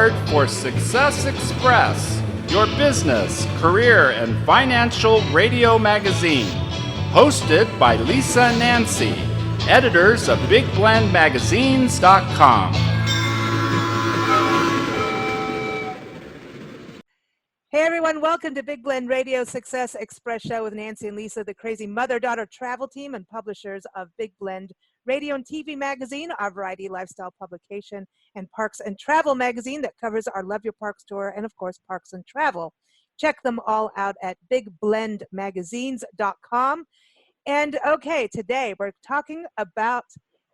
support for Success Express, your business, career, and financial radio magazine. Hosted by Lisa and Nancy, editors of BigBlendMagazines.com. Hey everyone, welcome to Big Blend Radio Success Express Show with Nancy and Lisa, the crazy mother-daughter travel team and publishers of Big Blend Radio and TV Magazine, our variety lifestyle publication, and Parks and Travel Magazine that covers our Love Your Parks tour and, of course, Parks and Travel. Check them all out at BigBlendMagazines.com. And okay, today we're talking about,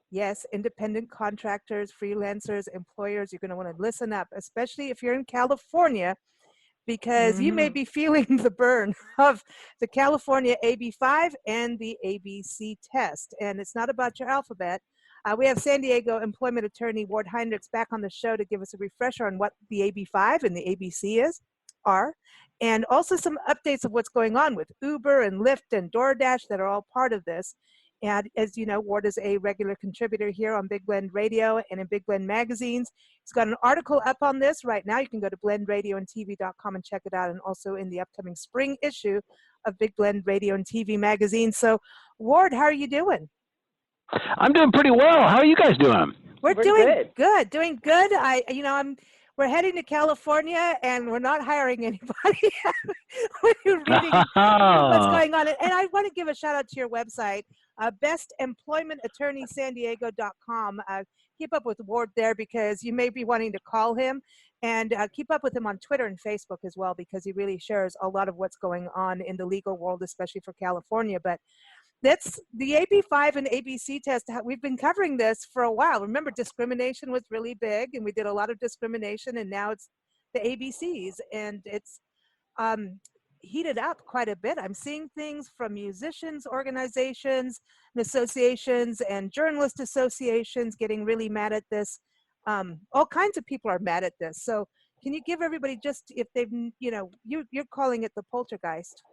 yes, independent contractors, freelancers, employers. You're going to want to listen up, especially if you're in California, because you may be feeling the burn of the California AB5 and the ABC test. And it's not about your alphabet. We have San Diego employment attorney Ward Heinrichs back on the show to give us a refresher on what the AB5 and the ABC are, and also some updates of what's going on with Uber and Lyft and DoorDash that are all part of this. And as you know, Ward is a regular contributor here on Big Blend Radio and in Big Blend Magazines. He's got an article up on this right now. You can go to blendradioandtv.com and check it out, and also in the upcoming spring issue of Big Blend Radio and TV Magazine. So, Ward, how are you doing? I'm doing pretty well. How are you guys doing? We're doing good. Doing good. We're heading to California, and we're not hiring anybody. When you're reading what's going on. And I want to give a shout out to your website, bestemploymentattorneysandiego.com. Keep up with Ward there because you may be wanting to call him, and keep up with him on Twitter and Facebook as well, because he really shares a lot of what's going on in the legal world, especially for California. But that's the AB5 and ABC test. We've been covering this for a while. Remember, discrimination was really big, and we did a lot of discrimination, and now it's the ABCs, and it's heated up quite a bit. I'm seeing things from musicians, organizations, and associations, and journalist associations getting really mad at this. All kinds of people are mad at this. So can you give everybody just, if they've, you're calling it the poltergeist.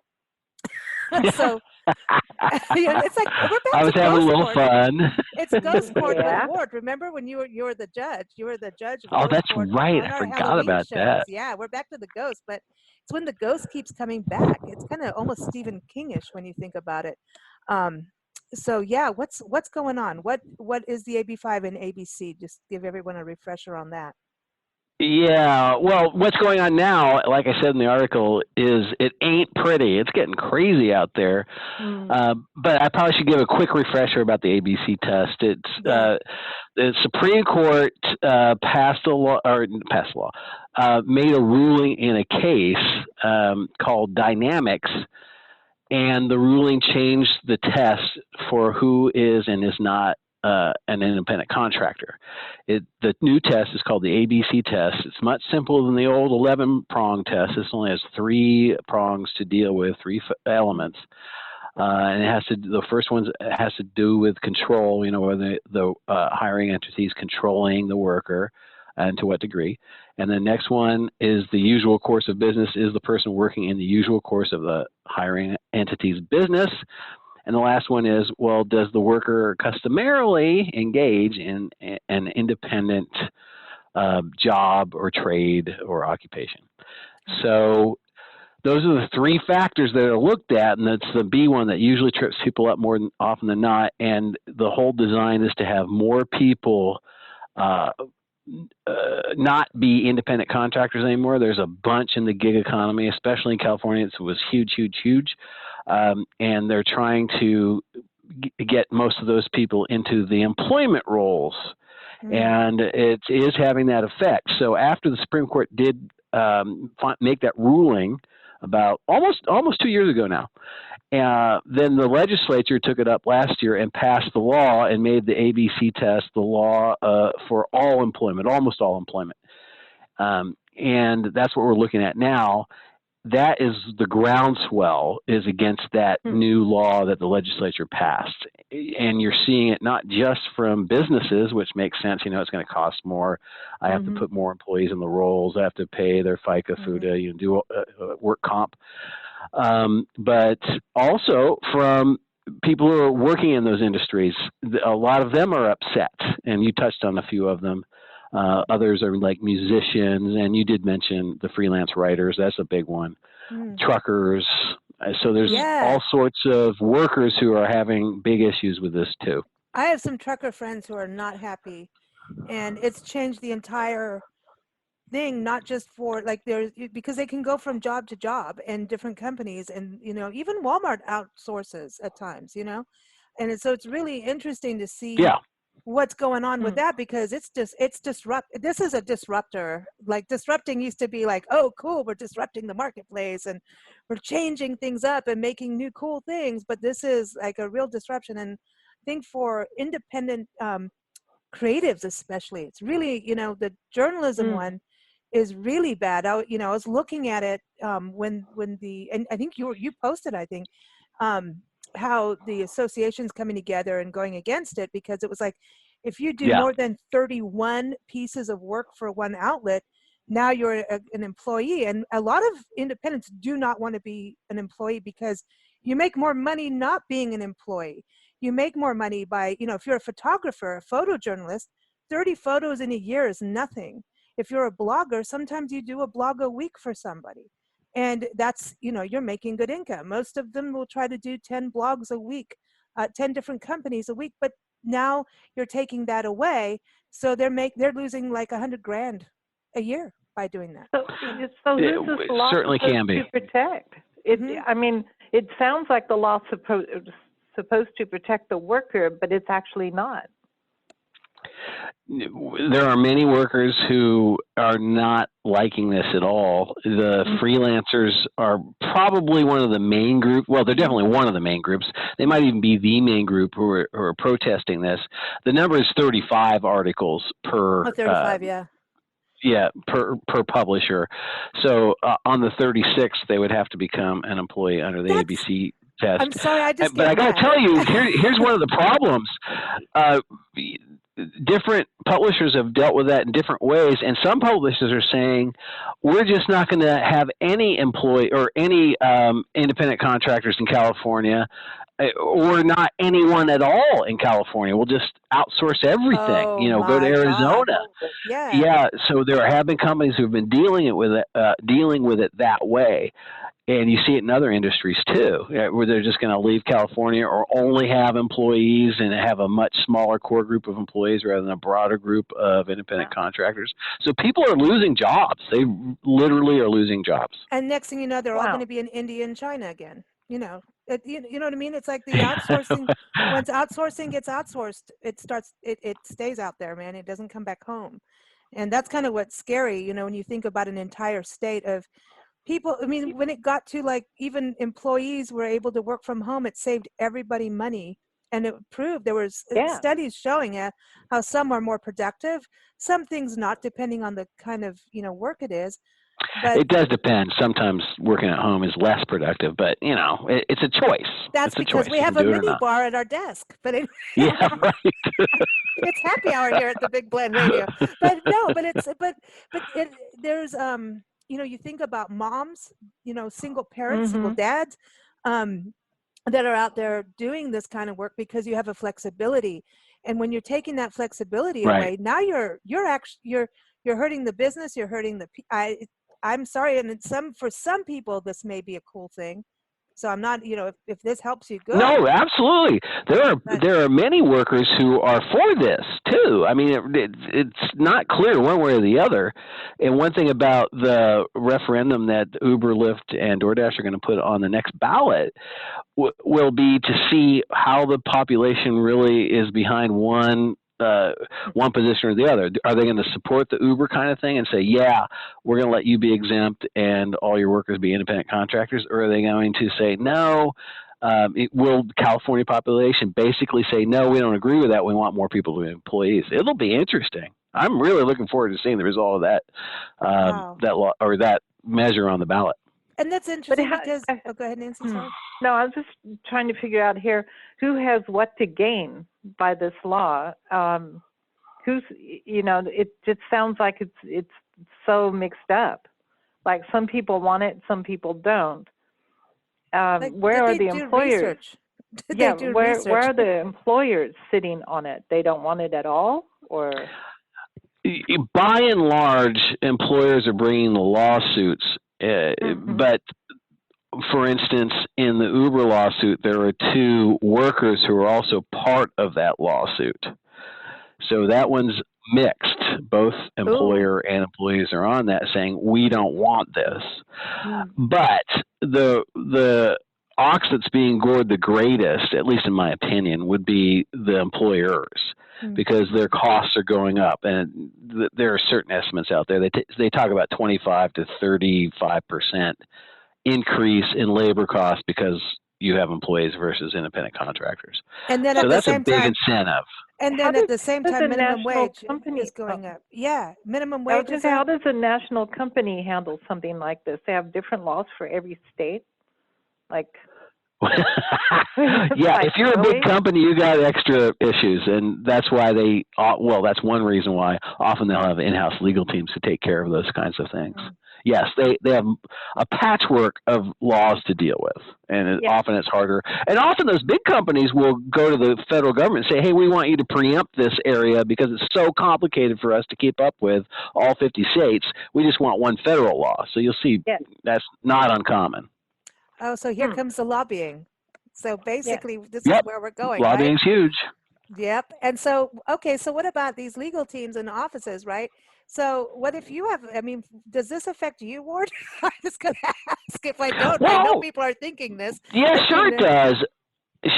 So it's like we're back I was to having a ghost little court. fun. It's ghost court with Ward. Remember when you were the judge? You were the judge. Of Oh, that's court right. on I our forgot Halloween about shows. that. Yeah, we're back to the ghost, but it's when the ghost keeps coming back. It's kind of almost Stephen King-ish when you think about it. So yeah, what's going on? What is the AB5 and ABC? Just give everyone a refresher on that. Yeah, well, what's going on now, like I said in the article, is it ain't pretty. It's getting crazy out there. But I probably should give a quick refresher about the ABC test. The Supreme Court made a ruling in a case called Dynamics, and the ruling changed the test for who is and is not an independent contractor. The new test is called the ABC test. It's much simpler than the old 11-prong test. This only has 3 prongs to deal with, 3 elements. And the first one has to do with control, whether the hiring entity is controlling the worker and to what degree. And the next one is the usual course of business. Is the person working in the usual course of the hiring entity's business? And the last one is, well, does the worker customarily engage in an independent job or trade or occupation? So those are the 3 factors that are looked at, and that's the B one that usually trips people up more often than not. And the whole design is to have more people not be independent contractors anymore. There's a bunch in the gig economy, especially in California. It was huge. And they're trying to get most of those people into the employment roles. And it is having that effect. So after the Supreme Court did make that ruling about almost 2 years ago now, then the legislature took it up last year and passed the law and made the ABC test the law for all employment, almost all employment. And that's what we're looking at now. That is the groundswell is against that new law that the legislature passed. And you're seeing it not just from businesses, which makes sense. It's going to cost more. I have to put more employees in the roles. I have to pay their FICA, FUTA, do work comp. But also from people who are working in those industries. A lot of them are upset, and you touched on a few of them. Others are like musicians, and you did mention the freelance writers. That's a big one. Truckers. So there's all sorts of workers who are having big issues with this too. I have some trucker friends who are not happy, and it's changed the entire thing, not just for like because they can go from job to job and different companies, and even Walmart outsources at times, and so it's really interesting to see what's going on with that, because this is a disruptor. Like disrupting used to be like, oh cool, we're disrupting the marketplace and we're changing things up and making new cool things, but this is like a real disruption. And I think for independent creatives especially, it's really, the journalism one is really bad. I was looking at it when and I think you posted, I think, how the association's coming together and going against it, because it was like, if you do more than 31 pieces of work for one outlet, now you're an employee. And a lot of independents do not want to be an employee, because you make more money not being an employee. You make more money by, if you're a photographer, a photojournalist, 30 photos in a year is nothing. If you're a blogger, sometimes you do a blog a week for somebody. And that's, you're making good income. Most of them will try to do 10 blogs a week, 10 different companies a week. But now you're taking that away. So they're losing like $100,000 a year by doing that. So this is the law certainly can be to protect. I mean, it sounds like the law's supposed to protect the worker, but it's actually not. There are many workers who are not liking this at all. The freelancers are probably one of the main group. Well, they're definitely one of the main groups. They might even be the main group who are protesting this. The number is 35 articles per. 35, per publisher. So on the 36th, they would have to become an employee under the ABC test. I'm sorry, but I got to tell you, here's one of the problems. Different publishers have dealt with that in different ways, and some publishers are saying we're just not going to have any employee or any independent contractors in California, or not anyone at all in California. We'll just outsource everything. Go to Arizona. God. So there have been companies who've been dealing with it that way. And you see it in other industries too, where they're just going to leave California or only have employees and have a much smaller core group of employees rather than a broader group of independent contractors. So people are losing jobs. They literally are losing jobs. And next thing you know, they're all going to be in India and China again. You know what I mean? It's like the outsourcing. Once outsourcing gets outsourced, it stays out there, man. It doesn't come back home. And that's kind of what's scary, when you think about an entire state of people. I mean, when it got to like even employees were able to work from home, it saved everybody money. And it proved there was studies showing how some are more productive, some things not, depending on the kind of, work it is. But it does depend. Sometimes working at home is less productive, but it's a choice. That's because we have a mini bar at our desk. But right. It's happy hour here at the Big Blend Radio. But no, there's you think about moms, single parents, single dads, that are out there doing this kind of work because you have a flexibility. And when you're taking that flexibility away, now you're hurting the business. You're hurting I'm sorry, and for some people this may be a cool thing. So I'm not, if this helps you, good. No, absolutely. There are many workers who are for this too. I mean, it's not clear one way or the other. And one thing about the referendum that Uber, Lyft, and DoorDash are going to put on the next ballot will be to see how the population really is behind one position or the other. Are they going to support the Uber kind of thing and say, we're going to let you be exempt and all your workers be independent contractors? Or are they going to say, no, will the California population basically say, no, we don't agree with that. We want more people to be employees. It'll be interesting. I'm really looking forward to seeing the result of that, that law or that measure on the ballot. And that's interesting because, go ahead, Nancy. Sorry. No, I was just trying to figure out here who has what to gain by this law. It just sounds like it's so mixed up. Like some people want it, some people don't. Where are the employers? Where are the employers sitting on it? They don't want it at all, or? by and large, employers are bringing the lawsuits, but for instance, in the Uber lawsuit, there are two workers who are also part of that lawsuit. So that one's mixed. Both employer and employees are on that, saying we don't want this. But the ox that's being gored the greatest, at least in my opinion, would be the employers, because their costs are going up, and there are certain estimates out there. They talk about 25 to 35% increase in labor costs because you have employees versus independent contractors. And then so at the that's same a big time, incentive. And then at the same time, minimum wage is going up. Yeah, minimum wage is up. How does a national company handle something like this? They have different laws for every state? Like, yeah, if you're a big company, you got extra issues, and that's why that's one reason why often they'll have in-house legal teams to take care of those kinds of things. Yes, they have a patchwork of laws to deal with, and often it's harder. And often those big companies will go to the federal government and say, hey, we want you to preempt this area because it's so complicated for us to keep up with all 50 states. We just want one federal law. So you'll see that's not uncommon. Oh, so here comes the lobbying. So basically, this is where we're going. Lobbying's huge. Yep. And so, okay, so what about these legal teams and offices, right? So what if you have, does this affect you, Ward? I'm just going to ask if I don't. I know people are thinking this. Yeah, sure it does.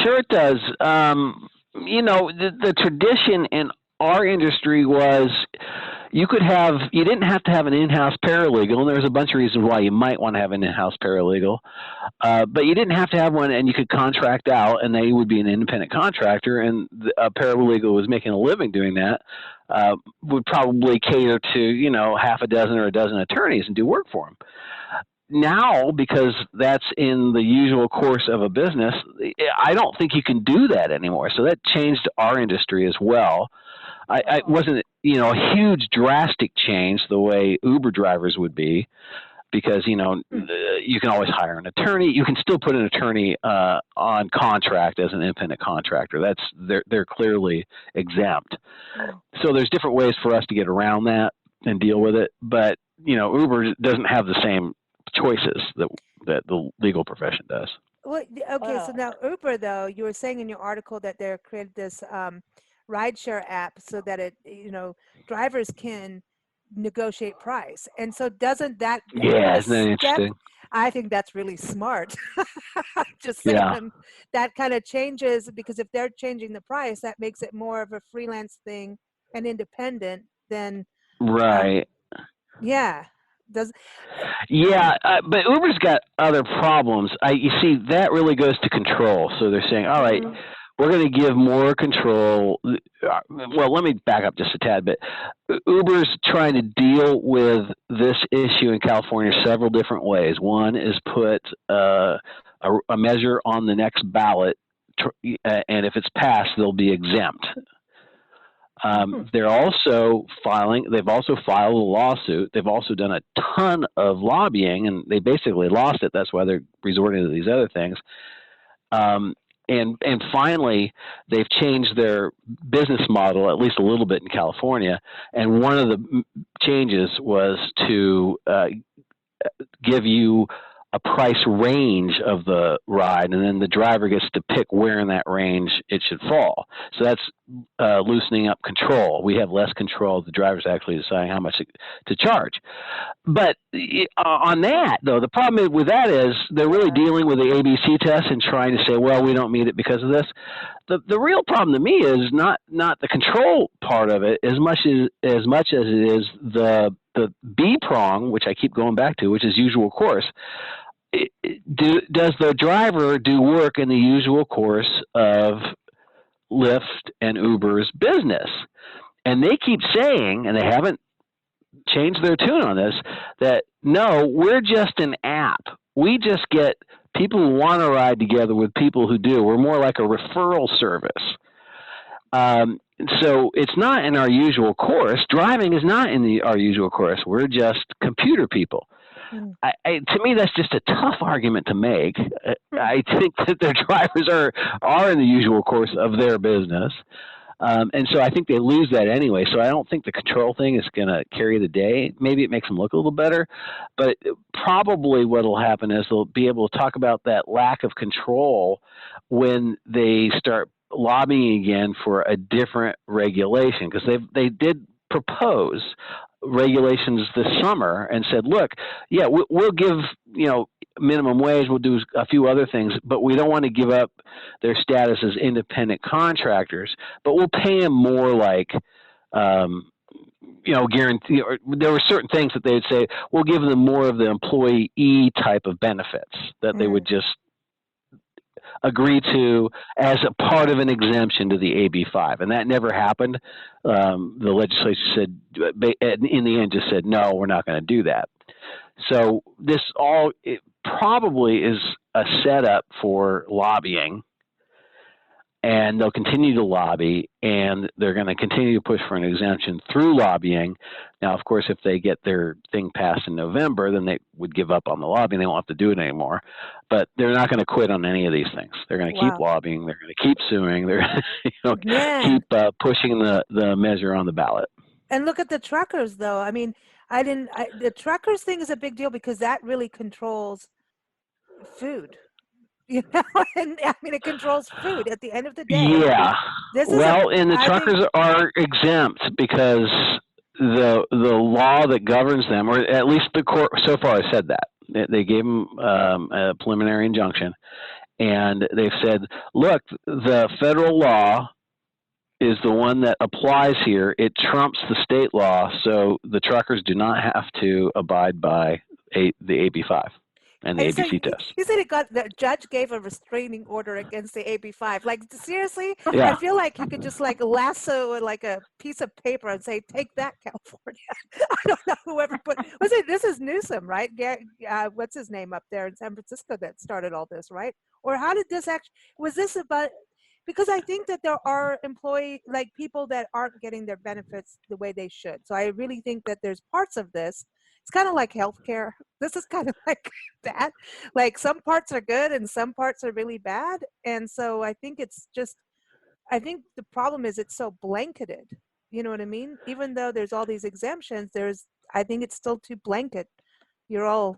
Sure it does. The tradition in our industry was you didn't have to have an in-house paralegal, and there's a bunch of reasons why you might want to have an in-house paralegal, but you didn't have to have one, and you could contract out, and they would be an independent contractor, and a paralegal who was making a living doing that would probably cater to, half a dozen or a dozen attorneys and do work for them. Now, because that's in the usual course of a business, I don't think you can do that anymore. So that changed our industry as well. It wasn't, a huge drastic change the way Uber drivers would be, because, you can always hire an attorney. You can still put an attorney on contract as an independent contractor. They're clearly exempt. So there's different ways for us to get around that and deal with it. But, Uber doesn't have the same choices that the legal profession does. Well, okay, so now Uber, though, you were saying in your article that they created this rideshare app so that drivers can negotiate price. And so doesn't that isn't that interesting? I think that's really smart. Just saying that kind of changes, because if they're changing the price, that makes it more of a freelance thing and independent than right. But Uber's got other problems. You see, that really goes to control. So they're saying, all right, we're going to give more control. Well, let me back up just a tad bit. Uber's trying to deal with this issue in California several different ways. One is put a measure on the next ballot, and if it's passed, they'll be exempt. They've also filed a lawsuit. They've also done a ton of lobbying, and they basically lost it. That's why they're resorting to these other things. And finally, they've changed their business model, at least a little bit in California. And one of the changes was to give you a price range of the ride, and then the driver gets to pick where in that range it should fall. So that's loosening up control. We have less control. The driver's actually deciding how much to charge. But on that, though, the problem with that is they're really dealing with the ABC test and trying to say, well, we don't meet it because of this. The real problem to me is not the control part of it as much as it is the B prong, which I keep going back to, which is usual course. Does the driver do work in the usual course of Lyft and Uber's business? And they keep saying, and they haven't changed their tune on this, that no, we're just an app. We just get people who want to ride together with people who do. We're more like a referral service. So it's not in our usual course. Driving is not in our usual course. We're just computer people. To me, that's just a tough argument to make. I think that their drivers are in the usual course of their business. And so I think they lose that anyway. So I don't think the control thing is going to carry the day. Maybe it makes them look a little better, but probably what will happen is they'll be able to talk about that lack of control when they start lobbying again for a different regulation, because they did propose regulations this summer and said, look, yeah, we'll give, minimum wage, we'll do a few other things, but we don't want to give up their status as independent contractors, but we'll pay them more like, guarantee, or there were certain things that they would say, we'll give them more of the employee type of benefits that they would just agree to as a part of an exemption to the AB5, and that never happened. The legislature said, in the end, just said, no, we're not going to do that. So this all probably is a setup for lobbying, and they'll continue to lobby, and they're going to continue to push for an exemption through lobbying. Now, of course, if they get their thing passed in November, then they would give up on the lobbying. They won't have to do it anymore. But they're not going to quit on any of these things. They're going to keep lobbying. They're going to keep suing. They're going to keep pushing the measure on the ballot. And look at the truckers, though. I mean, the truckers thing is a big deal because that really controls food. And I mean, it controls food at the end of the day. Yeah. And the truckers are exempt because the law that governs them, or at least the court so far has said that. They gave them a preliminary injunction, and they've said, look, the federal law is the one that applies here. It trumps the state law, so the truckers do not have to abide by the AB5. And the ABC test. You said the judge gave a restraining order against the AB5. Like, seriously? Yeah. I feel like he could just lasso like a piece of paper and say, take that, California. I don't know whoever this is Newsom, right? What's his name up there in San Francisco that started all this, right? Or how did this was this about, because I think that there are people that aren't getting their benefits the way they should. So I really think that there's parts of this. It's kind of like healthcare. This is kind of like that. Like, some parts are good and some parts are really bad. And so I think I think the problem is it's so blanketed. You know what I mean? Even though there's all these exemptions, I think it's still too blanket. You're all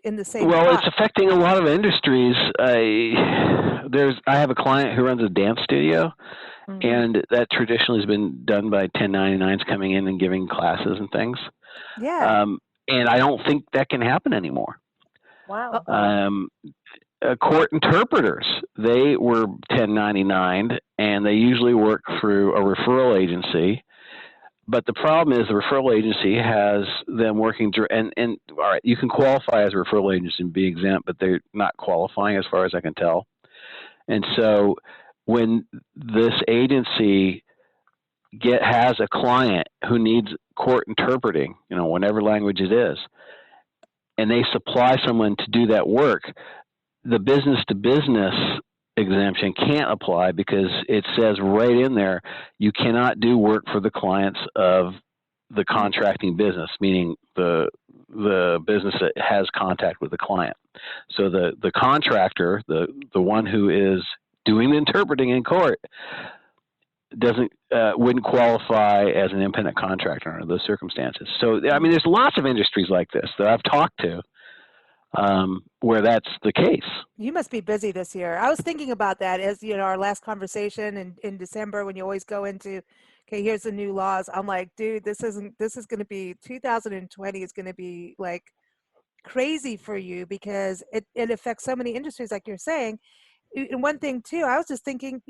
in the same pot. It's affecting a lot of industries. I have a client who runs a dance studio, and that traditionally has been done by 1099s coming in and giving classes and things. Yeah. And I don't think that can happen anymore. Wow. Court interpreters, they were 1099, and they usually work through a referral agency. But the problem is the referral agency has them working through, and all right, you can qualify as a referral agency and be exempt, but they're not qualifying as far as I can tell. And so when this agency has a client who needs court interpreting, whatever language it is, and they supply someone to do that work, the business to business exemption can't apply because it says right in there, you cannot do work for the clients of the contracting business, meaning the business that has contact with the client. So the contractor, the one who is doing the interpreting in court, wouldn't qualify as an independent contractor under those circumstances. So, I mean, there's lots of industries like this that I've talked to where that's the case. You must be busy this year. I was thinking about that as, our last conversation in December, when you always go into, okay, here's the new laws. I'm like, dude, this is going to be 2020 is going to be like crazy for you because it affects so many industries, like you're saying. And one thing too, I was just thinking,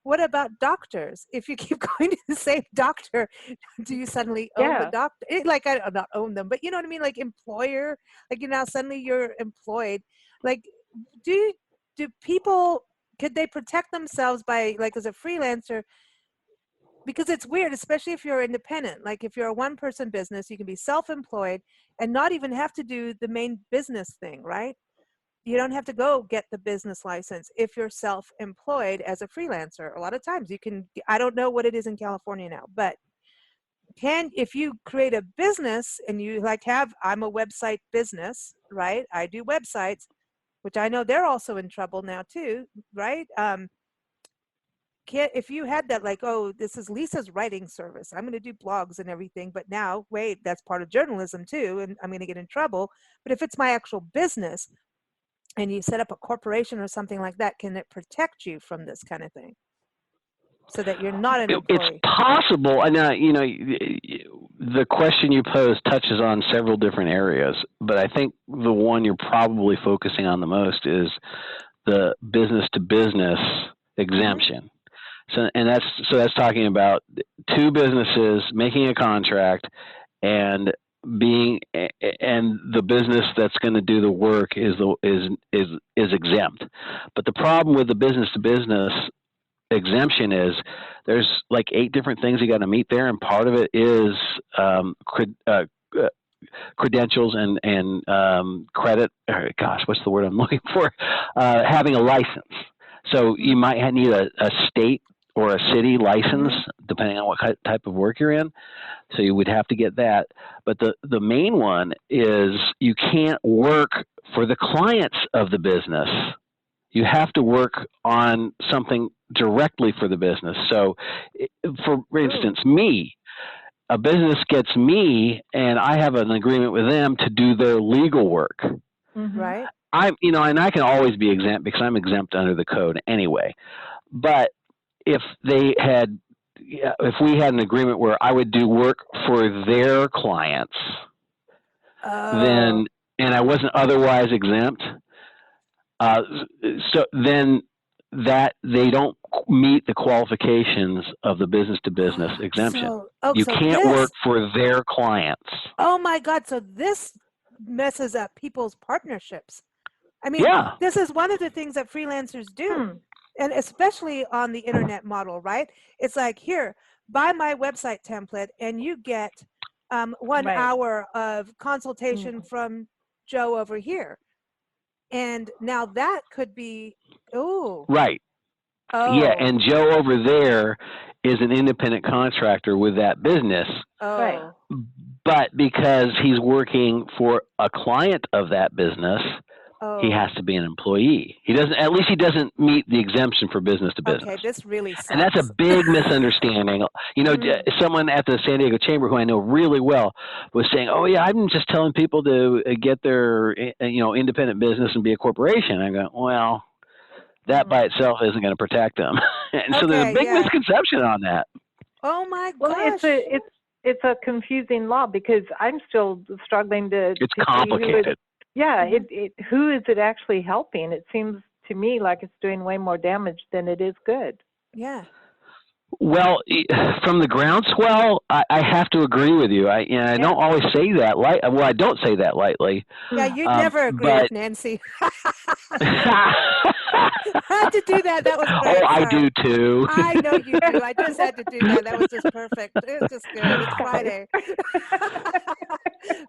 what about doctors? If you keep going to the same doctor, do you suddenly own the doctor? I not own them, but you know what I mean? Like employer, now suddenly you're employed. Like, do people, could they protect themselves by, as a freelancer? Because it's weird, especially if you're independent. Like, if you're a one-person business, you can be self-employed and not even have to do the main business thing, right? You don't have to go get the business license if you're self-employed as a freelancer. A lot of times you can, I don't know what it is in California now, but if you create a business and you I'm a website business, right? I do websites, which I know they're also in trouble now too, right? if you had that, like, oh, this is Lisa's writing service, I'm going to do blogs and everything, but now, wait, that's part of journalism too, and I'm going to get in trouble. But if it's my actual business and you set up a corporation or something like that, can it protect you from this kind of thing so that you're not an employee? It's possible. And the question you pose touches on several different areas, but I think the one you're probably focusing on the most is the business to business exemption. So that's talking about two businesses making a contract and the business that's going to do the work is exempt. But the problem with the business to business exemption is there's like 8 different things you got to meet there, and part of it is credentials and credit. What's the word I'm looking for? Having a license. So you might need a state or a city license, depending on what type of work you're in. So you would have to get that. But the main one is you can't work for the clients of the business. You have to work on something directly for the business. So for instance, a business gets me and I have an agreement with them to do their legal work. Right. And I can always be exempt because I'm exempt under the code anyway. But if we had an agreement where I would do work for their clients, and I wasn't otherwise exempt, so then that they don't meet the qualifications of the business to business exemption. You can't work for their clients. Oh my God. So this messes up people's partnerships. I mean, this is one of the things that freelancers do. And especially on the internet model, right? It's like, here, buy my website template and you get 1 hour of consultation from Joe over here. And now that could be, Right. Yeah, and Joe over there is an independent contractor with that business. Right. But because he's working for a client of that business, he has to be an employee. He doesn't meet the exemption for business to business. Okay, this really sucks. And that's a big misunderstanding. Someone at the San Diego Chamber who I know really well was saying, "Oh yeah, I'm just telling people to get their independent business and be a corporation." I go, "Well, that by itself isn't going to protect them." And so there's a big misconception on that. Oh my gosh. Well, it's a confusing law because I'm still struggling to. It's complicated. Who is it actually helping? It seems to me like it's doing way more damage than it is good. Yeah. Well, from the groundswell, I have to agree with you. I don't always say that I don't say that lightly. Yeah, you'd never agree with Nancy. I had to do that. That was great. Oh, I do too. I know you do. I just had to do that. That was just perfect. It was just good. It's Friday.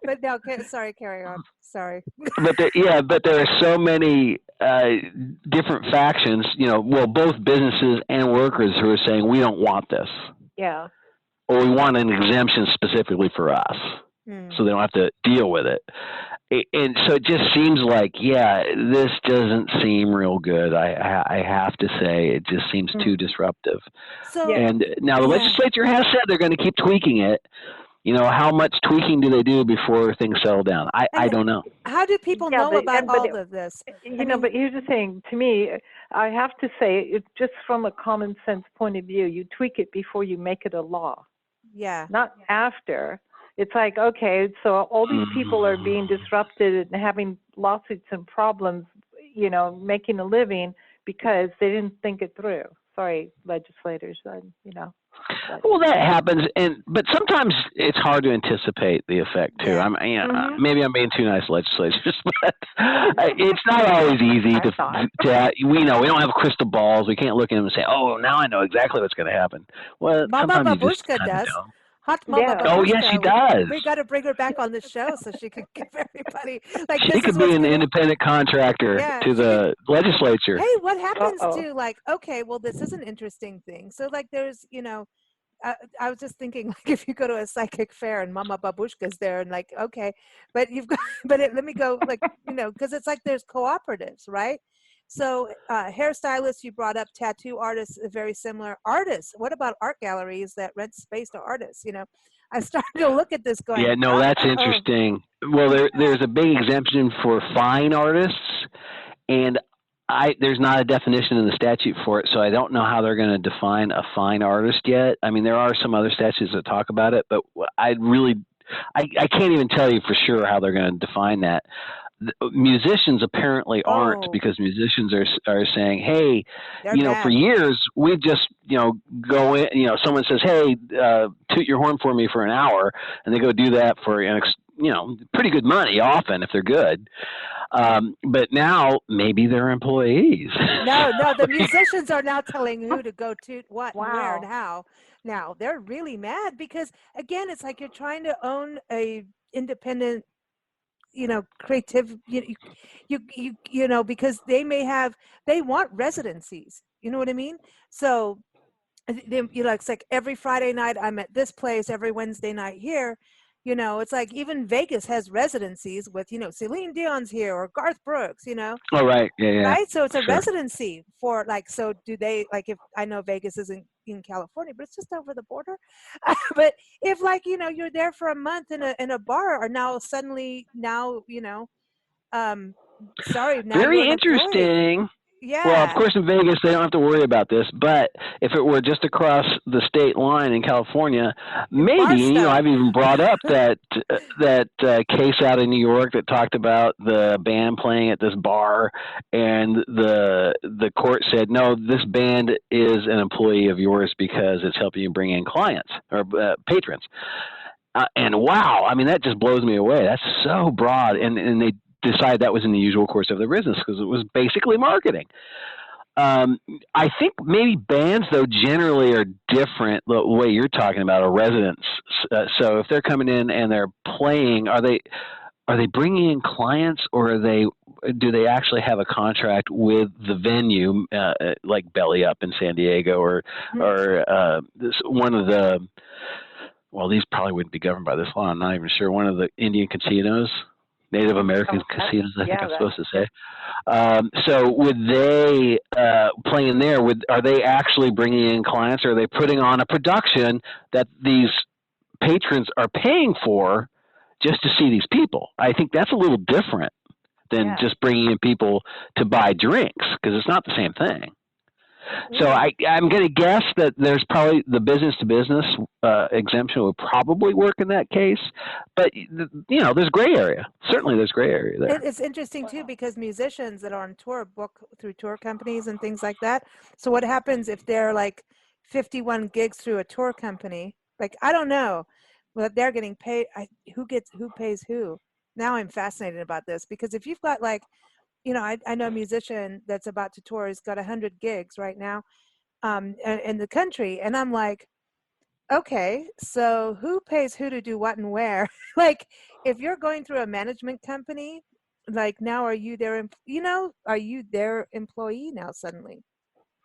But no, sorry, carry on. Sorry. But there are so many different factions, both businesses and workers who are saying we don't want this. Yeah. Or we want an exemption specifically for us, so they don't have to deal with it. And so it just seems like, this doesn't seem real good. I have to say, it just seems too disruptive. And now the legislature has said they're going to keep tweaking it. How much tweaking do they do before things settle down? I don't know. How do people know about all of this? But here's the thing. To me, I have to say, it's just from a common sense point of view, you tweak it before you make it a law. Yeah. Not after. It's like, okay, so all these people are being disrupted and having lawsuits and problems, making a living because they didn't think it through. Sorry, legislators, Well, that happens, but sometimes it's hard to anticipate the effect too. Maybe I'm being too nice, legislators, but it's not always easy to. We don't have crystal balls. We can't look at them and say, "Oh, now I know exactly what's going to happen." Well, Mama Babushka does. Hot Mama Babushka. Oh, yes, she does. We got to bring her back on the show so she can give everybody. She could be an independent contractor to the legislature. Hey, what happens to okay, well, this is an interesting thing. So there's, I was just thinking, if you go to a psychic fair and Mama Babushka's there and okay, but you've got, let me go, because it's like there's cooperatives, right? So hairstylists, you brought up, tattoo artists, very similar. Artists, what about art galleries that rent space to artists? I started to look at this going, Yeah, no, that's oh, interesting. Well, there's a big exemption for fine artists, and there's not a definition in the statute for it, so I don't know how they're going to define a fine artist yet. I mean, there are some other statutes that talk about it, but I can't even tell you for sure how they're going to define that. Musicians apparently aren't, because musicians are saying, hey, for years we just go in, someone says, hey, toot your horn for me for an hour, and they go do that for pretty good money often if they're good. But now maybe they're employees. No, the musicians are now telling who to go to, what, and where, and how. Now they're really mad because, again, it's like you're trying to own a independent, creative, because they want residencies. You know what I mean? So, it's like every Friday night I'm at this place, every Wednesday night here. It's like even Vegas has residencies with, Celine Dion's here or Garth Brooks, Oh, right. Yeah. Right. So it's a residency for so do they, if I know Vegas isn't in California, but it's just over the border. But if you're there for a month in a bar, or now suddenly sorry. Now very interesting. Yeah. Well, of course, in Vegas, they don't have to worry about this. But if it were just across the state line in California, maybe, I've even brought up that case out in New York that talked about the band playing at this bar, and the court said, no, this band is an employee of yours because it's helping you bring in clients or patrons. And wow, I mean, that just blows me away. That's so broad. And they decide that was in the usual course of their business because it was basically marketing. I think maybe bands, though, generally are different the way you're talking about, a residence. So if they're coming in and they're playing, are they bringing in clients, or do they actually have a contract with the venue, like Belly Up in San Diego, or one of the, well, these probably wouldn't be governed by this law, I'm not even sure, one of the Indian casinos, Native American casinos, I think I'm supposed to say. So would they play in there? Are they actually bringing in clients, or are they putting on a production that these patrons are paying for just to see these people? I think that's a little different than just bringing in people to buy drinks, because it's not the same thing. So I'm going to guess that there's probably the business-to-business exemption would probably work in that case. But, there's gray area. Certainly there's gray area there. It's interesting, too, because musicians that are on tour book through tour companies and things like that. So what happens if they're 51 gigs through a tour company? I don't know. Well, they're getting paid. Who pays who? Now I'm fascinated about this, because if you've got I know a musician that's about to tour. He's got 100 gigs right now in the country. And I'm like, okay, so who pays who to do what and where? If you're going through a management company, now are you their employee now suddenly?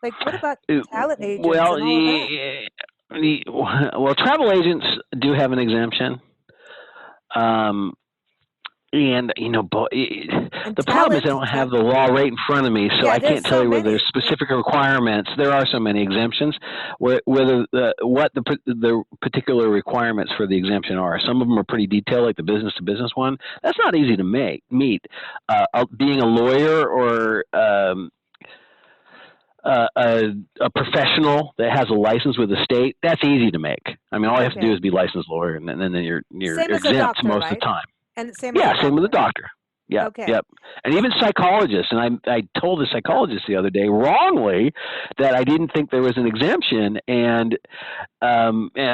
What about talent agents and all that? Well, travel agents do have an exemption. And the problem is I don't have the law right in front of me, so I can't tell you whether there's specific requirements. There are so many exemptions. What the particular requirements for the exemption are. Some of them are pretty detailed, like the business-to-business one. That's not easy to meet. Being a lawyer or a professional that has a license with the state, that's easy to make. I mean, all you have to do is be a licensed lawyer, and then you're exempt most of the time. And same with the doctor. Yeah. Okay. Yep. And even psychologists. And I told a psychologist the other day wrongly that I didn't think there was an exemption. And I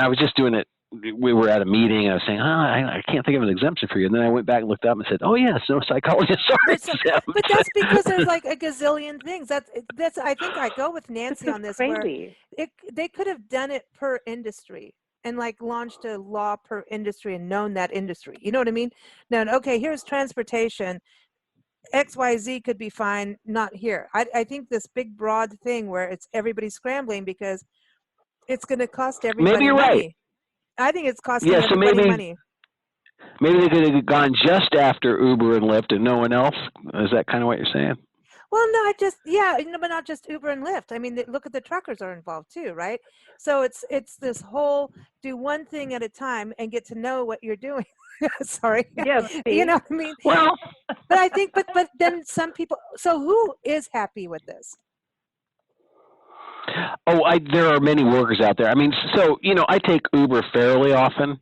was just doing it. We were at a meeting, and I was saying, I can't think of an exemption for you. And then I went back and looked up and said, oh, yes, no, psychologists are exempt. But that's because there's a gazillion things. That's. I think I go with Nancy on this. Crazy. Where they could have done it per industry. And launched a law per industry and known that industry. You know what I mean? Now, okay, here's transportation. XYZ could be fine, not here. I think this big broad thing where it's everybody scrambling because it's going to cost everybody maybe you're money. Right. I think it's costing everybody money. Maybe they could have gone just after Uber and Lyft and no one else. Is that kind of what you're saying? Well, not just, yeah, but not just Uber and Lyft. I mean, look at the truckers are involved too, right? So it's this whole do one thing at a time and get to know what you're doing. Sorry, Yes, you see? know what I mean? Well, But I think, but then some people. So who is happy with this? there are many workers out there. I mean, so I take Uber fairly often,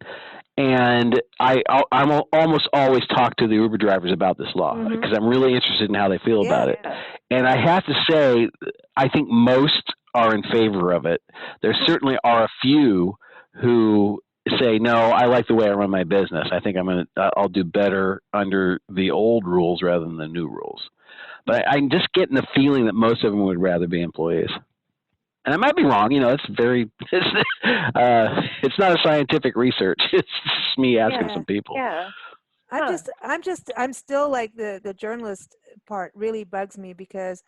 and I'm almost always talk to the Uber drivers about this law Mhm. because I'm really interested in how they feel about it. Yeah. And I have to say, I think most are in favor of it. There certainly are a few who say, no, I like the way I run my business. I think I'll do better under the old rules rather than the new rules. But I'm just getting the feeling that most of them would rather be employees. And I might be wrong. It's not a scientific research. It's just me asking Yeah. some people. Yeah. I'm still like the journalist part really bugs me because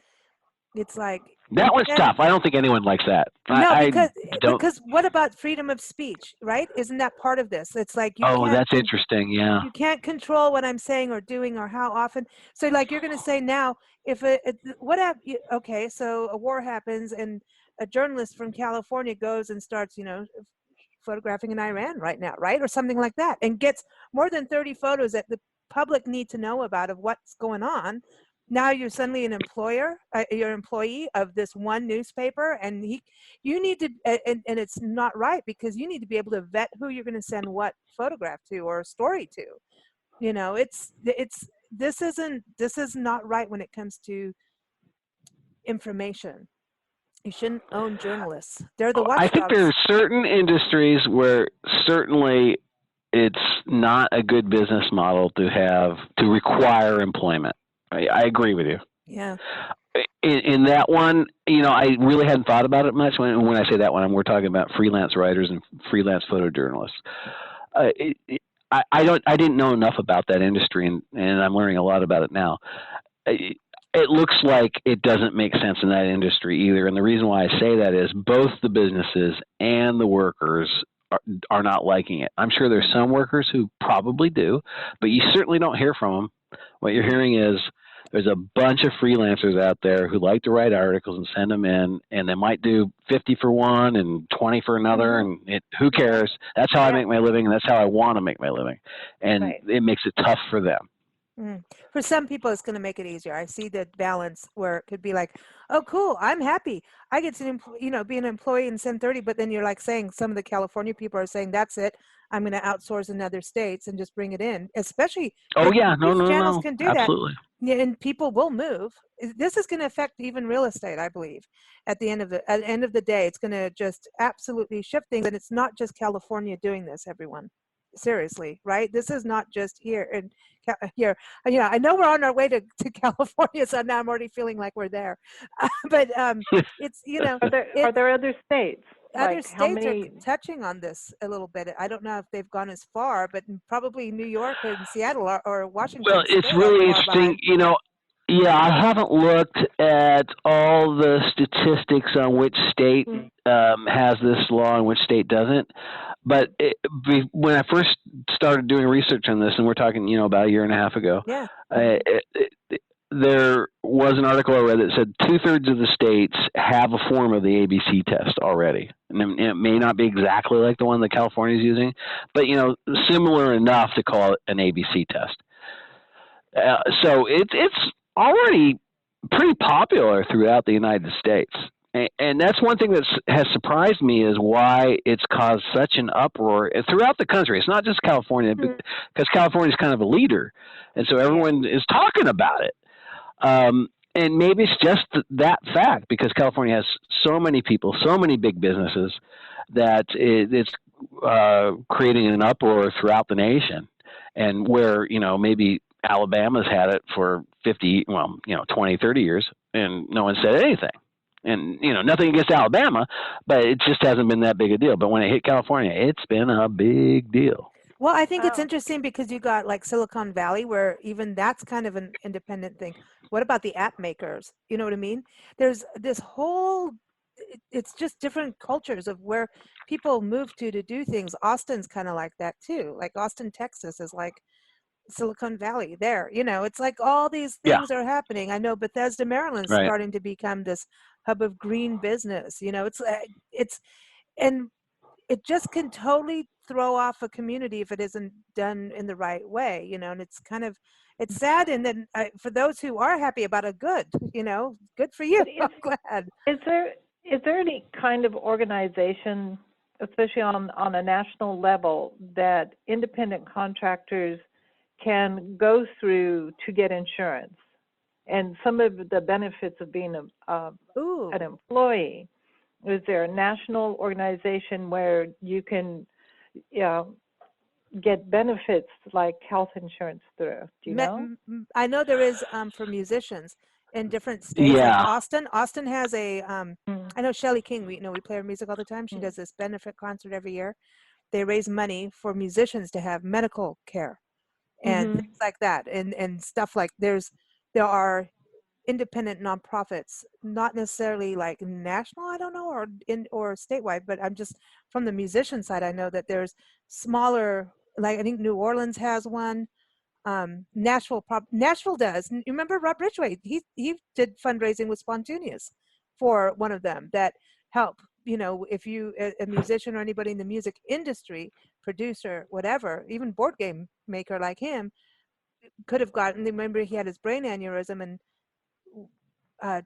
it's like That one's tough. I don't think anyone likes that. no, I don't. because what about freedom of speech, right? Isn't that part of this? It's like Oh, that's interesting. Yeah. you can't control what I'm saying or doing or how often. So like you're going to say now, okay, so a war happens and a journalist from California goes and starts, photographing in Iran right now, right? Or something like that, and gets more than 30 photos that the public need to know about of what's going on. Now you're suddenly an you're an employee of this one newspaper, and you need to, and it's not right because you need to be able to vet who you're going to send what photograph to or story to. This is not right when it comes to information. You shouldn't own journalists. They're the I think there watchdogs. are certain industries where certainly it's not a good business model to require employment. I agree with you. Yeah. In that one, I really hadn't thought about it much. When I say that one, we're talking about freelance writers and freelance photojournalists. I didn't know enough about that industry, and I'm learning a lot about it now. It looks like it doesn't make sense in that industry either. And the reason why I say that is both the businesses and the workers are not liking it. I'm sure there's some workers who probably do, but you certainly don't hear from them. What you're hearing is there's a bunch of freelancers out there who like to write articles and send them in, and they might do 50 for one and 20 for another, and who cares? That's how I make my living, and that's how I want to make my living. And it makes it tough for them. For some people, it's going to make it easier. I see the balance where it could be like, oh, cool, I'm happy. I get to, be an employee in 1030, but then you're like saying some of the California people are saying, that's it. I'm going to outsource in other states and just bring it in, especially. Oh, yeah. No, channels can do absolutely. that. Yeah, and people will move. This is going to affect even real estate, I believe. At the end of the day, it's going to just absolutely shift things. And it's not just California doing this, everyone. Seriously, right? This is not just here and here. Yeah, I know we're on our way to California, so now I'm already feeling like we're there. But it's Are there other states? Other Like states are touching on this a little bit. I don't know if they've gone as far, but probably New York and Seattle or Washington. Well, it's really interesting. Yeah, I haven't looked at all the statistics on which state has this law and which state doesn't. But when I first started doing research on this, and we're talking, about a year and a half ago, there was an article I read that said 2/3 of the states have a form of the ABC test already. And it may not be exactly like the one that California is using, but, similar enough to call it an ABC test. So it's already pretty popular throughout the United States. And that's one thing that has surprised me is why it's caused such an uproar throughout the country. It's not just California, because California is kind of a leader. And so everyone is talking about it. And maybe it's just that fact, because California has so many people, so many big businesses, that it's creating an uproar throughout the nation. And where, maybe Alabama's had it for 20, 30 years, and no one said anything. And, nothing against Alabama, but it just hasn't been that big a deal. But when it hit California, it's been a big deal. Well, I think it's interesting because you got like Silicon Valley, where even that's kind of an independent thing. What about the app makers? You know what I mean? There's this whole, it's just different cultures of where people move to do things. Austin's kind of like that too. Like Austin, Texas is like, Silicon Valley there. It's like all these Yeah. things are happening. I know Bethesda, Maryland's Right. starting to become this hub of green business. And it just can totally throw off a community if it isn't done in the right way, and it's sad. And then for those who are happy about it, good for you. I'm glad. Is there any kind of organization, especially on a national level, that independent contractors can go through to get insurance? And some of the benefits of being an employee, is there a national organization where you can get benefits like health insurance through? Do you know? I know there is for musicians in different states, like Austin. Austin has a I know Shelley King, we play her music all the time. She does this benefit concert every year. They raise money for musicians to have medical care and things like that, and stuff like there are independent nonprofits, not necessarily like national, I don't know, or statewide, but I'm just from the musician side. I know that there's smaller, like I think New Orleans has one. Nashville does. You remember Rob Ridgway? He did fundraising with Spontaneous for one of them that help. If you a musician or anybody in the music industry, producer, whatever, even board game maker like him, could have gotten. Remember, he had his brain aneurysm and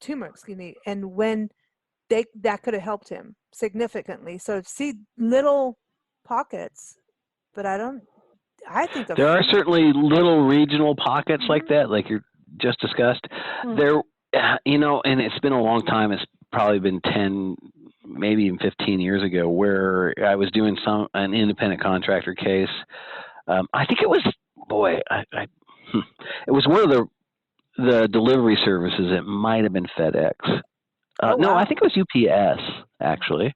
tumor, excuse me, and when that could have helped him significantly. So see little pockets, but I think there are certainly little regional pockets like that, like you just discussed. There, and it's been a long time. It's probably been 10, maybe even 15 years ago, where I was doing an independent contractor case. I think it was, it was one of the delivery services. It might have been FedEx. No, I think it was UPS, actually.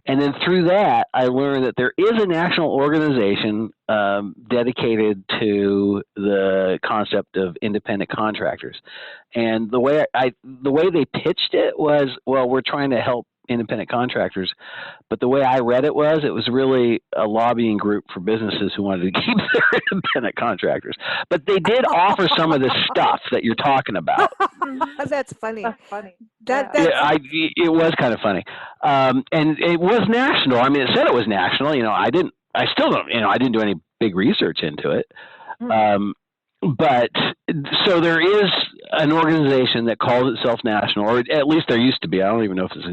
And then through that, I learned that there is a national organization dedicated to the concept of independent contractors. And the way they pitched it was, well, we're trying to help independent contractors. But the way I read it was really a lobbying group for businesses who wanted to keep their independent contractors. But they did offer some of the stuff that you're talking about. That's funny. That's funny. It was kind of funny. And it was national. I mean, it said it was national. I still don't, I didn't do any big research into it. But so there is an organization that calls itself national, or at least there used to be. I don't even know if it's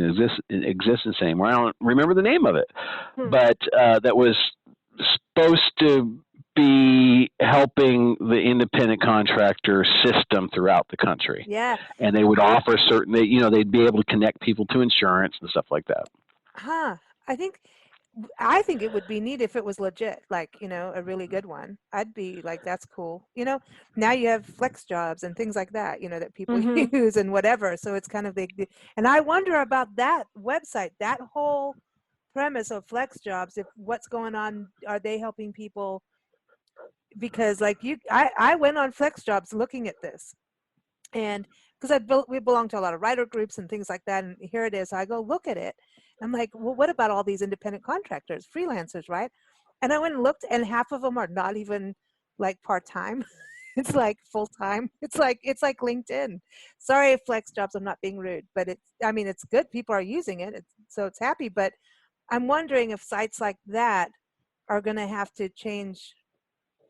in existence anymore. I don't remember the name of it, but that was supposed to be helping the independent contractor system throughout the country. Yeah. And they would offer they'd be able to connect people to insurance and stuff like that. I think it would be neat if it was legit, like, a really good one. I'd be like, that's cool. Now you have flex jobs and things like that, that people use and whatever. So it's kind of big. And I wonder about that website, that whole premise of flex jobs, if what's going on, are they helping people? Because like I went on flex jobs looking at this, and because we belong to a lot of writer groups and things like that, and here it is. I go look at it. I'm like, well, what about all these independent contractors, freelancers, right? And I went and looked, and half of them are not even like part-time. It's like full-time. It's like LinkedIn. Sorry, flex jobs. I'm not being rude, but it's good. People are using it, so it's happy. But I'm wondering if sites like that are going to have to change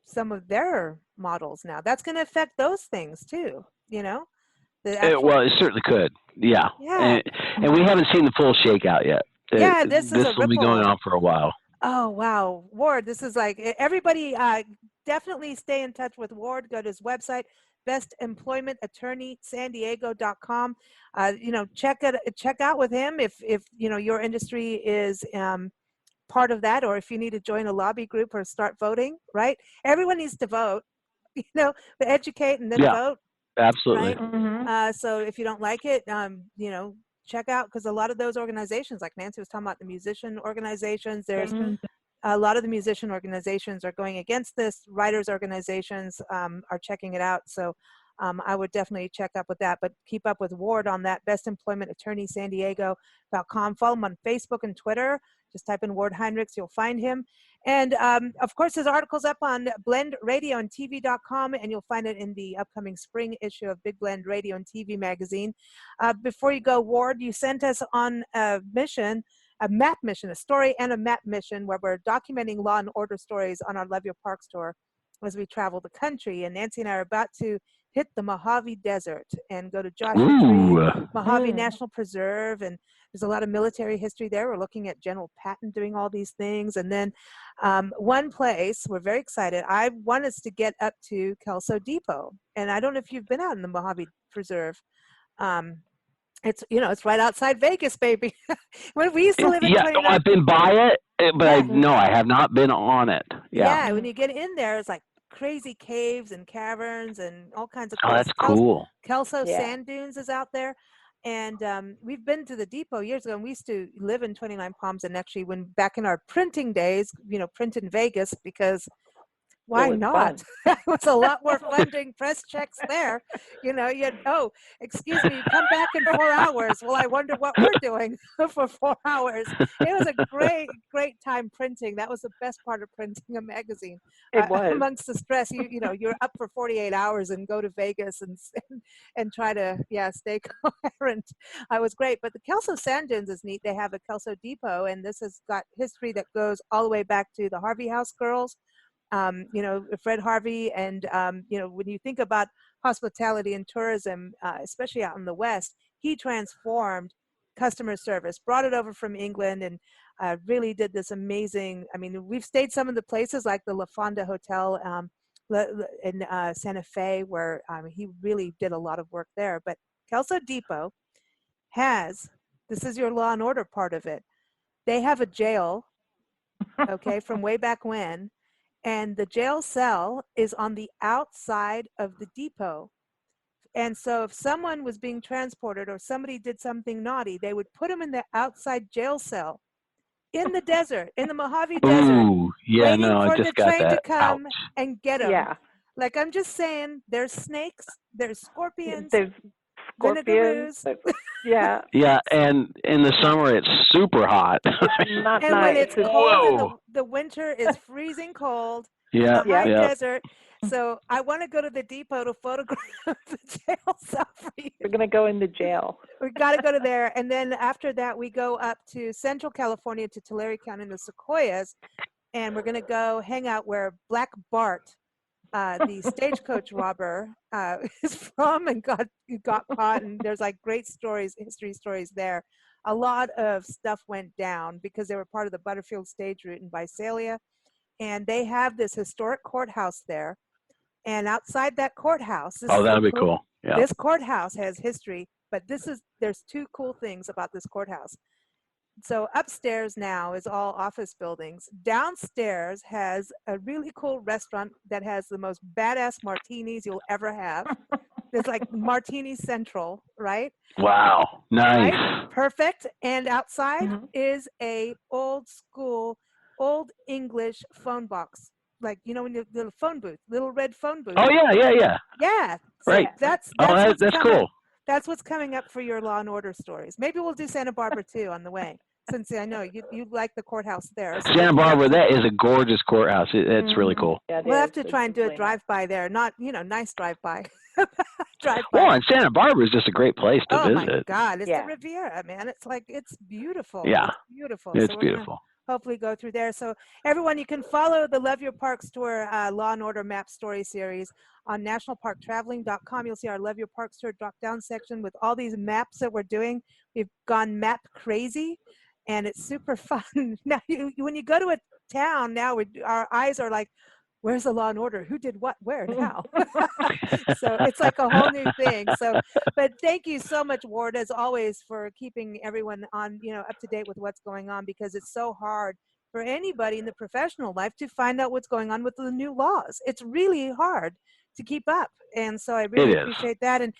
some of their models now. That's going to affect those things too. Well, it certainly could. Yeah. And we haven't seen the full shakeout yet. Yeah, this will be going on for a while. Oh, wow. Ward, this is like, everybody definitely stay in touch with Ward. Go to his website, bestemploymentattorneysandiego.com. Check out with him if your industry is part of that, or if you need to join a lobby group or start voting, right? Everyone needs to vote, but educate and then vote. Absolutely. Right? So if you don't like it, check out, because a lot of those organizations, like Nancy was talking about, the musician organizations, there's a lot of the musician organizations are going against this. Writers organizations are checking it out. So I would definitely check up with that, but keep up with Ward on that, bestemploymentattorneysandiego.com. Follow him on Facebook and Twitter. Just type in Ward Heinrichs, you'll find him. And of course, his article's up on blendradioandtv.com, and you'll find it in the upcoming spring issue of Big Blend Radio and TV magazine. Before you go, Ward, you sent us on a mission, a map mission, a story and a map mission, where we're documenting law and order stories on our Love Your Parks tour as we travel the country. And Nancy and I are about to hit the Mojave Desert and go to Joshua Tree, Mojave National Preserve, and there's a lot of military history there. We're looking at General Patton doing all these things. And then one place, we're very excited, I want us to get up to Kelso Depot. And I don't know if you've been out in the Mojave Preserve. It's, you know, it's right outside Vegas, baby. When we used to live in 29. I've been by it, but I have not been on it. Yeah, when you get in there, it's like crazy caves and caverns and all kinds of cool. Oh, that's cool. Kelso Sand Dunes is out there. And we've been to the depot years ago, and we used to live in 29 Palms, and actually when back in our printing days, you know, print in Vegas, because why not? It was a lot more fun doing press checks there. You know, you had, oh, excuse me, come back in 4 hours. Well, I wonder what we're doing for 4 hours. It was a great time printing. That was the best part of printing a magazine. It was. Amongst the stress, you know, you're up for 48 hours and go to Vegas and try to, stay coherent. It was great. But the Kelso Sand Dunes is neat. They have a Kelso Depot, and this has got history that goes all the way back to the Harvey House girls. You know, Fred Harvey, and, you know, when you think about hospitality and tourism, especially out in the West, he transformed customer service, brought it over from England, and really did this amazing, I mean, we've stayed some of the places like the La Fonda Hotel in Santa Fe, where he really did a lot of work there. But Kelso Depot has, this is your law and order part of it, they have a jail, okay, from way back when. And the jail cell is on the outside of the depot. And so if someone was being transported or somebody did something naughty, they would put them in the outside jail cell in the desert, in the Mojave Desert, waiting for the train to come and get them. Yeah. Like, I'm just saying, there's snakes, there's scorpions, there's scorpions. Yeah. Yeah, and in the summer it's super hot. Not and nice. when it's cold, the winter is freezing cold. Yeah, in the high desert. So I want to go to the depot to photograph the jail cell for you. We're gonna go in the jail. We got to go to there, and then after that we go up to Central California to Tulare County in the Sequoias, and we're gonna go hang out where Black Bart, the stagecoach robber, is from, and got caught. And there's like great stories, history stories there. A lot of stuff went down because they were part of the Butterfield stage route in Visalia, and they have this historic courthouse there. And outside that courthouse, that'd be cool. Yeah. This courthouse has history, but there's two cool things about this courthouse. So upstairs now is all office buildings. Downstairs has a really cool restaurant that has the most badass martinis you'll ever have. It's like Martini Central, right? Wow, nice. Right? Perfect. And outside is a old school, old English phone box. Like, you know, when the little phone booth, little red phone booth. Oh, yeah. Yeah. So right. That's cool. That's what's coming up for your Law and Order stories. Maybe we'll do Santa Barbara too on the way, since I know you like the courthouse there. So Santa Barbara, that is a gorgeous courthouse. It's really cool. Yeah, we'll have to try and do a drive-by there. Not, nice drive-by. Drive-by. Well, and Santa Barbara is just a great place to visit. Oh my God, it's the Riviera, man. It's like, it's beautiful. Yeah, it's beautiful. It's beautiful. Hopefully go through there. So everyone, you can follow the Love Your Parks Tour Law and Order Map Story Series on nationalparktraveling.com. You'll see our Love Your Parks Tour drop-down section with all these maps that we're doing. We've gone map crazy, and it's super fun. Now, when you go to a town now, our eyes are like, where's the law and order? Who did what, where, and how? So it's like a whole new thing. So, but thank you so much, Ward, as always, for keeping everyone on, up to date with what's going on, because it's so hard for anybody in the professional life to find out what's going on with the new laws. It's really hard to keep up. And so I really appreciate that. And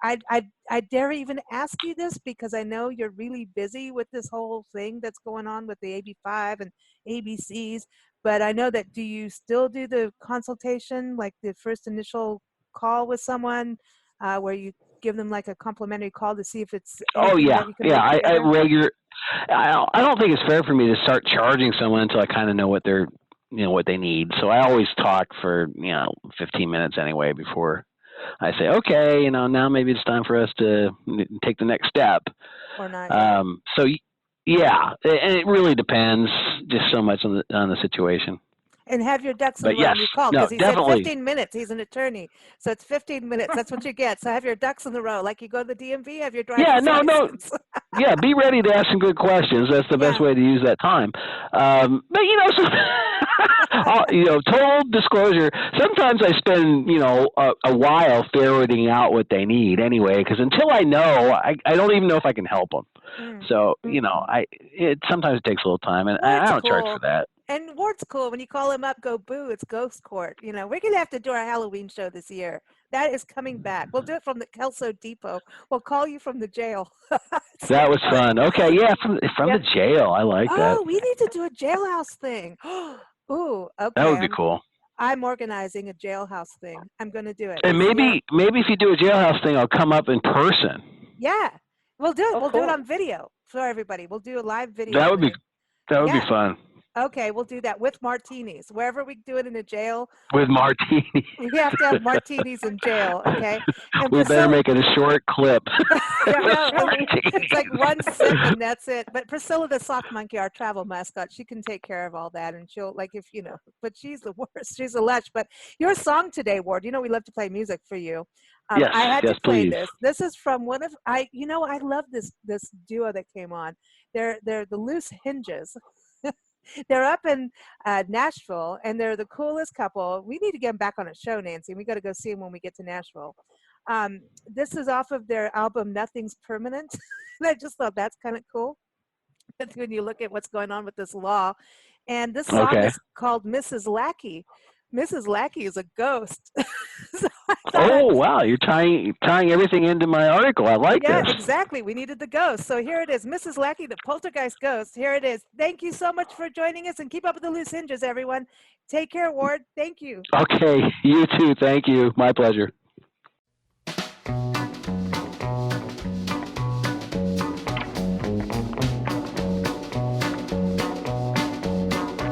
I dare even ask you this, because I know you're really busy with this whole thing that's going on with the AB5 and ABCs. But I know that, do you still do the consultation, like the first initial call with someone where you give them like a complimentary call to see if it's Oh anything yeah, that you can yeah. work together? I don't think it's fair for me to start charging someone until I kind of know what they're, what they need. So I always talk for 15 minutes anyway before I say, okay, now maybe it's time for us to take the next step. Or not? Yeah. So yeah, and it really depends just so much on the situation. And have your ducks in But a row yes, when you call, no, because he definitely. said 15 minutes. He's an attorney, so it's 15 minutes. That's what you get. So have your ducks in the row, like you go to the DMV. Have your driver's license. Yeah, be ready to ask some good questions. That's the best way to use that time. But total disclosure. Sometimes I spend a while ferreting out what they need anyway, because until I know, I don't even know if I can help them. So sometimes it takes a little time, and I don't charge for that. And Ward's cool. When you call him up, go boo. It's Ghost Court. We're gonna have to do our Halloween show this year. That is coming back. We'll do it from the Kelso Depot. We'll call you from the jail. That was fun. Okay, yeah, from the jail. I like that. Oh, we need to do a jailhouse thing. Ooh, okay. That would be cool. I'm organizing a jailhouse thing. I'm going to do it. And maybe if you do a jailhouse thing, I'll come up in person. Yeah, we'll do it. Oh, we'll cool. do it on video for everybody. We'll do a live video. That would be be fun. Okay, we'll do that with martinis. Wherever we do it in a jail. With martinis. We have to have martinis in jail, okay? And we better make it a short clip. It's like one sip and that's it. But Priscilla the sock monkey, our travel mascot, she can take care of all that, and she'll but she's the worst. She's a lech. But your song today, Ward, we love to play music for you. Yes, I had to play please. this. This is from one of I love this duo that came on. They're the Loose Hinges. They're up in Nashville, and they're the coolest couple. We need to get them back on a show, Nancy. We got to go see them when we get to Nashville. This is off of their album Nothing's Permanent. And I just thought that's kind of cool. When you look at what's going on with this law. And this song is called Mrs. Lackey. Mrs. Lackey is a ghost. Wow, you're tying everything into my article. I like this. Yeah, exactly. We needed the ghost. So here it is. Mrs. Lackey, the poltergeist ghost. Here it is. Thank you so much for joining us, and keep up with the Loose Hinges, everyone. Take care, Ward. Thank you. Okay, you too. Thank you. My pleasure.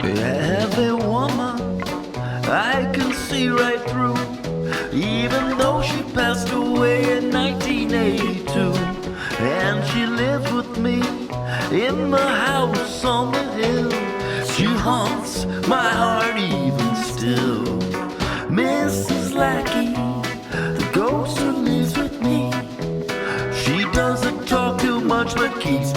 Every woman I can see right through, even though she passed away in 1982. And she lives with me in the house on the hill. She haunts my heart even still. Mrs. Lackey, the ghost who lives with me. She doesn't talk too much but keeps